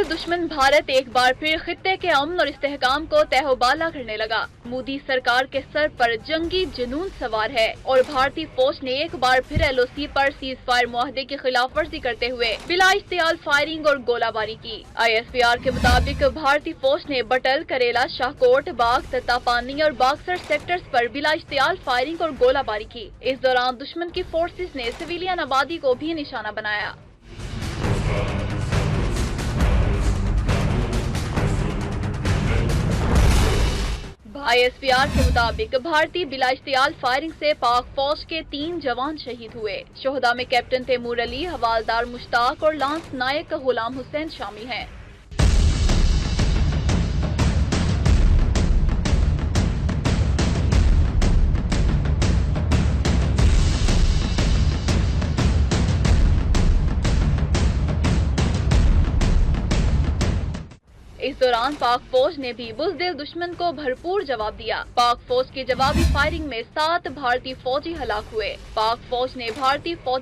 बुज़दिल दुश्मन भारत एक बार फिर खित्ते के अमन और इस्तेहकाम को तहबाला करने लगा। मोदी सरकार के सर पर जंगी जुनून सवार है और भारतीय फौज ने एक बार फिर LOC पर सीज फायर मुआहदे की खिलाफ वर्जी करते हुए बिला इश्तियाल फायरिंग और गोलाबारी की। ISPR के मुताबिक भारतीय फौज ने बटल, करेला, शाहकोट, बाग, तत्तापानी और बागसर सेक्टर्स पर बिला इश्तियाल फायरिंग और गोलाबारी की। इस दौरान दुश्मन की फोर्सेज ने सिविलियन आबादी को भी निशाना बनाया। ISPR के मुताबिक भारतीय बिला इश्तियाल फायरिंग से पाक फौज के 3 जवान शहीद हुए। शोहदा में कैप्टन तैमूर अली, हवालदार मुश्ताक और लांस नायक गुलाम हुसैन शामिल हैं। इस दौरान पाक फौज ने भी बुज़दिल दुश्मन को भरपूर जवाब दिया। पाक फौज की जवाबी फायरिंग में 7 भारतीय फौजी हलाक हुए। पाक फौज ने भारतीय फौज